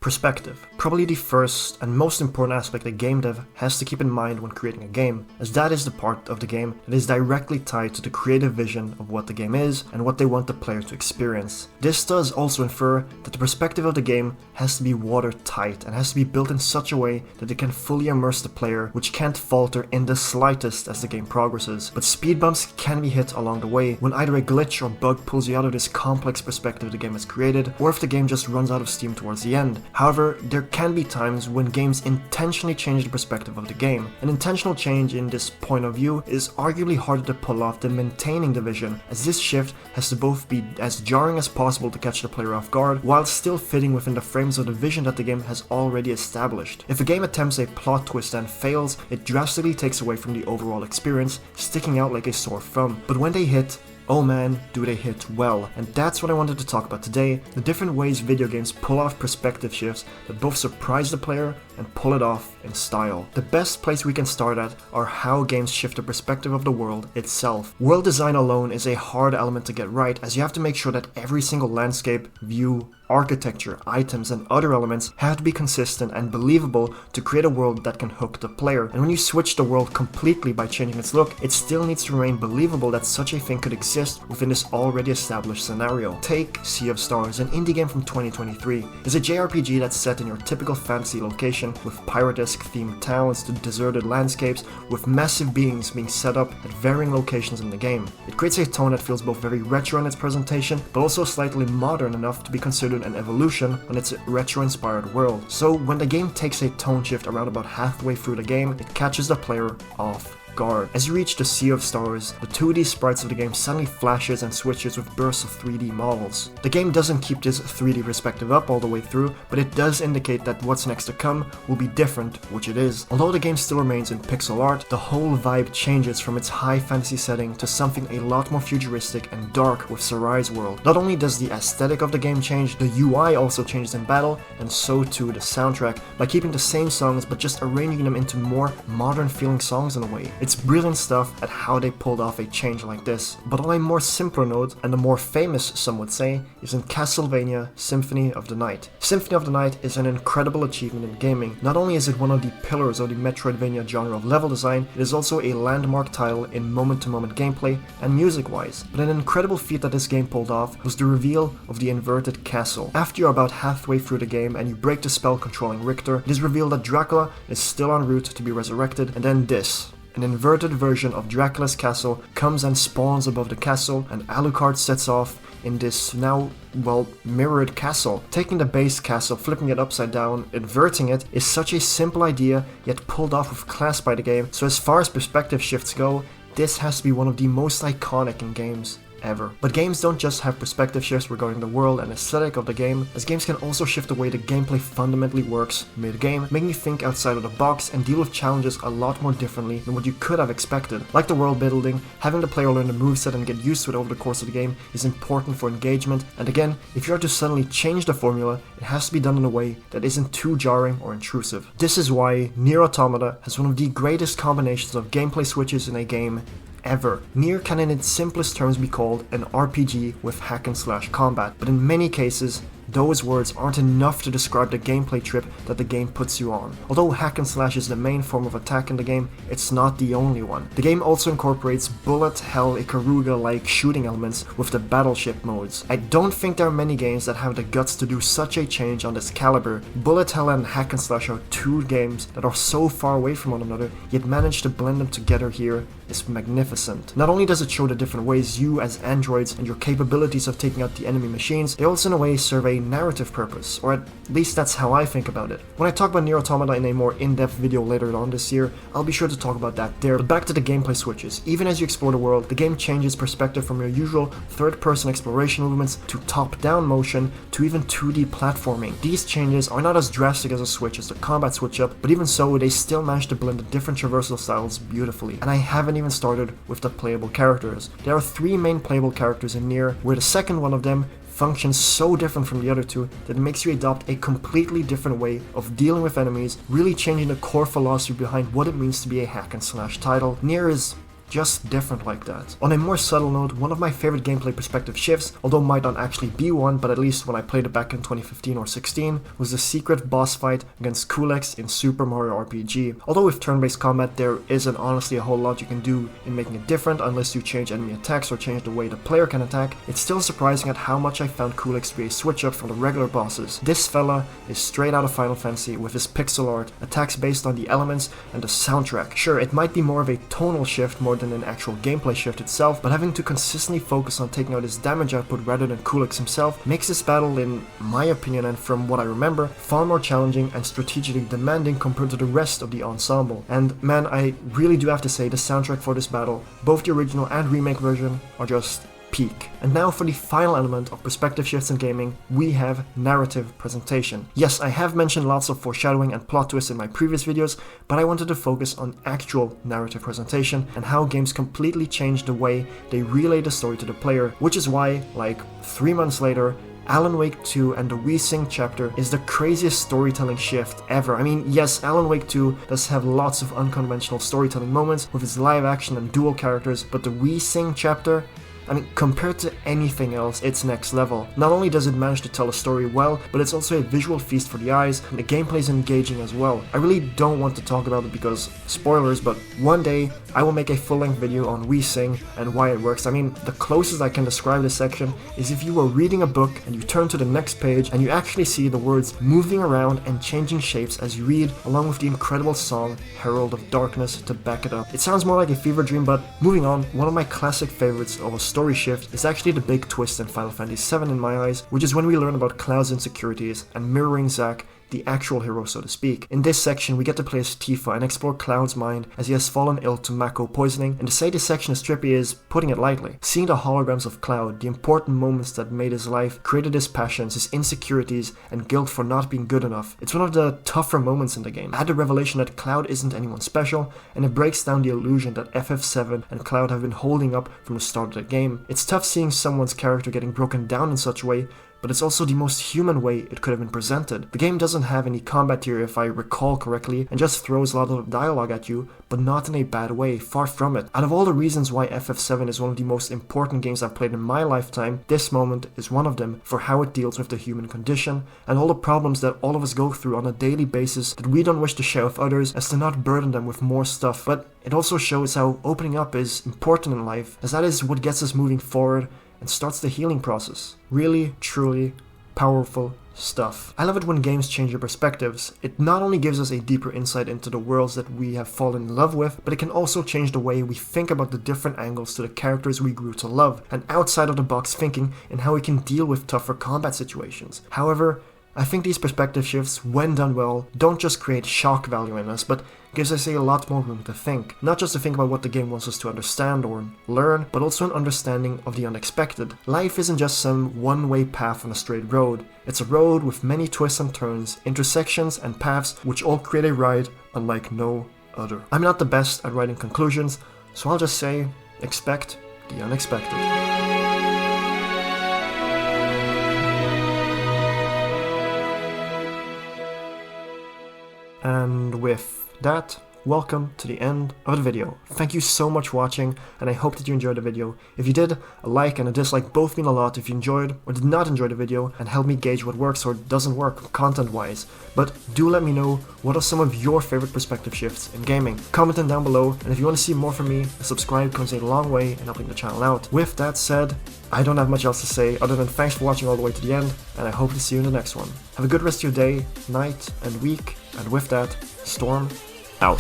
Perspective. Probably the first and most important aspect a game dev has to keep in mind when creating a game, as that is the part of the game that is directly tied to the creative vision of what the game is and what they want the player to experience. This does also infer that the perspective of the game has to be watertight and has to be built in such a way that it can fully immerse the player, which can't falter in the slightest as the game progresses. But speed bumps can be hit along the way when either a glitch or bug pulls you out of this complex perspective the game has created, or if the game just runs out of steam towards the end. However, there can be times when games intentionally change the perspective of the game. An intentional change in this point of view is arguably harder to pull off than maintaining the vision, as this shift has to both be as jarring as possible to catch the player off guard, while still fitting within the frames of the vision that the game has already established. If a game attempts a plot twist and fails, it drastically takes away from the overall experience, sticking out like a sore thumb. But when they hit, oh man, do they hit well. And that's what I wanted to talk about today, the different ways video games pull off perspective shifts that both surprise the player and pull it off in style. The best place we can start at are how games shift the perspective of the world itself. World design alone is a hard element to get right, as you have to make sure that every single landscape, view, architecture, items, and other elements have to be consistent and believable to create a world that can hook the player. And when you switch the world completely by changing its look, it still needs to remain believable that such a thing could exist within this already established scenario. Take Sea of Stars, an indie game from 2023. It's a JRPG that's set in your typical fantasy location, with pirate-esque themed towns to deserted landscapes, with massive beings being set up at varying locations in the game. It creates a tone that feels both very retro in its presentation, but also slightly modern enough to be considered an evolution on its retro-inspired world. So when the game takes a tone shift around about halfway through the game, it catches the player off guard. As you reach the Sea of Stars, the 2D sprites of the game suddenly flashes and switches with bursts of 3D models. The game doesn't keep this 3D perspective up all the way through, but it does indicate that what's next to come will be different, which it is. Although the game still remains in pixel art, the whole vibe changes from its high fantasy setting to something a lot more futuristic and dark with Sarai's world. Not only does the aesthetic of the game change, the UI also changes in battle, and so too the soundtrack, by keeping the same songs but just arranging them into more modern feeling songs in a way. It's brilliant stuff at how they pulled off a change like this. But on a more simpler note, and the more famous some would say, is in Castlevania Symphony of the Night. Symphony of the Night is an incredible achievement in gaming. Not only is it one of the pillars of the Metroidvania genre of level design, it is also a landmark title in moment-to-moment gameplay and music-wise. But an incredible feat that this game pulled off was the reveal of the inverted castle. After you're about halfway through the game and you break the spell controlling Richter, it is revealed that Dracula is still en route to be resurrected, and then this. An inverted version of Dracula's castle comes and spawns above the castle, and Alucard sets off in this now, well, mirrored castle. Taking the base castle, flipping it upside down, inverting it, is such a simple idea, yet pulled off with class by the game. So as far as perspective shifts go, this has to be one of the most iconic in games ever. But games don't just have perspective shifts regarding the world and aesthetic of the game, as games can also shift the way the gameplay fundamentally works mid-game, making you think outside of the box and deal with challenges a lot more differently than what you could have expected. Like the world building, having the player learn the moveset and get used to it over the course of the game is important for engagement, and again, if you are to suddenly change the formula, it has to be done in a way that isn't too jarring or intrusive. This is why NieR Automata has one of the greatest combinations of gameplay switches in a game ever. NieR can in its simplest terms be called an RPG with hack and slash combat, but in many cases, those words aren't enough to describe the gameplay trip that the game puts you on. Although hack and slash is the main form of attack in the game, it's not the only one. The game also incorporates bullet hell Ikaruga-like shooting elements with the battleship modes. I don't think there are many games that have the guts to do such a change on this caliber. Bullet hell and hack and slash are two games that are so far away from one another, yet manage to blend them together here is magnificent. Not only does it show the different ways you as androids and your capabilities of taking out the enemy machines, they also in a way serve a narrative purpose, or at least that's how I think about it. When I talk about NieR Automata in a more in-depth video later on this year, I'll be sure to talk about that there. But back to the gameplay switches. Even as you explore the world, the game changes perspective from your usual third-person exploration movements to top-down motion to even 2D platforming. These changes are not as drastic as a switch as the combat switch up, but even so, they still manage to blend the different traversal styles beautifully. And I haven't even started with the playable characters. There are 3 main playable characters in NieR, where the second one of them functions so different from the other two that it makes you adopt a completely different way of dealing with enemies, really changing the core philosophy behind what it means to be a hack and slash title. NieR is just different like that. On a more subtle note, one of my favorite gameplay perspective shifts, although might not actually be one, but at least when I played it back in 2015 or 16, was the secret boss fight against Culex in Super Mario RPG. Although with turn-based combat there isn't honestly a whole lot you can do in making it different unless you change enemy attacks or change the way the player can attack, it's still surprising at how much I found Culex to be a switch up from the regular bosses. This fella is straight out of Final Fantasy with his pixel art, attacks based on the elements, and the soundtrack. Sure, it might be more of a tonal shift more than an actual gameplay shift itself, but having to consistently focus on taking out his damage output rather than Culex himself makes this battle, in my opinion and from what I remember, far more challenging and strategically demanding compared to the rest of the ensemble. And man, I really do have to say the soundtrack for this battle, both the original and remake version, are just peak. And now for the final element of perspective shifts in gaming, we have narrative presentation. Yes, I have mentioned lots of foreshadowing and plot twists in my previous videos, but I wanted to focus on actual narrative presentation and how games completely change the way they relay the story to the player, which is why, like 3 months later, Alan Wake 2 and the We Sing chapter is the craziest storytelling shift ever. I mean, yes, Alan Wake 2 does have lots of unconventional storytelling moments with its live action and dual characters, but the We Sing chapter, I mean, compared to anything else, it's next level. Not only does it manage to tell a story well, but it's also a visual feast for the eyes, and the gameplay is engaging as well. I really don't want to talk about it because, spoilers, but one day I will make a full-length video on We Sing and why it works. I mean, the closest I can describe this section is if you were reading a book and you turn to the next page and you actually see the words moving around and changing shapes as you read, along with the incredible song Herald of Darkness to back it up. It sounds more like a fever dream, but moving on, one of my classic favorites of a story shift is actually the big twist in Final Fantasy VII in my eyes, which is when we learn about Cloud's insecurities and mirroring Zack, the actual hero, so to speak. In this section, we get to play as Tifa and explore Cloud's mind as he has fallen ill to Mako poisoning, and to say this section is trippy is putting it lightly. Seeing the holograms of Cloud, the important moments that made his life, created his passions, his insecurities, and guilt for not being good enough. It's one of the tougher moments in the game. Add the revelation that Cloud isn't anyone special, and it breaks down the illusion that FF7 and Cloud have been holding up from the start of the game. It's tough seeing someone's character getting broken down in such a way, but it's also the most human way it could have been presented. The game doesn't have any combat here if I recall correctly, and just throws a lot of dialogue at you, but not in a bad way, far from it. Out of all the reasons why FF7 is one of the most important games I've played in my lifetime, this moment is one of them for how it deals with the human condition, and all the problems that all of us go through on a daily basis that we don't wish to share with others as to not burden them with more stuff. But it also shows how opening up is important in life, as that is what gets us moving forward and starts the healing process. Really, truly powerful stuff. I love it when games change your perspectives. It not only gives us a deeper insight into the worlds that we have fallen in love with, but it can also change the way we think about the different angles to the characters we grew to love, and outside of the box thinking in how we can deal with tougher combat situations. However, I think these perspective shifts, when done well, don't just create shock value in us, but gives us a lot more room to think. Not just to think about what the game wants us to understand or learn, but also an understanding of the unexpected. Life isn't just some one-way path on a straight road. It's a road with many twists and turns, intersections and paths which all create a ride unlike no other. I'm not the best at writing conclusions, so I'll just say, expect the unexpected. And with that, welcome to the end of the video. Thank you so much for watching, and I hope that you enjoyed the video. If you did, a like and a dislike both mean a lot if you enjoyed or did not enjoy the video, and help me gauge what works or doesn't work content-wise. But do let me know what are some of your favorite perspective shifts in gaming. Comment them down below, and if you want to see more from me, a subscribe goes a long way in helping the channel out. With that said, I don't have much else to say other than thanks for watching all the way to the end, and I hope to see you in the next one. Have a good rest of your day, night, and week, and with that, Storm out.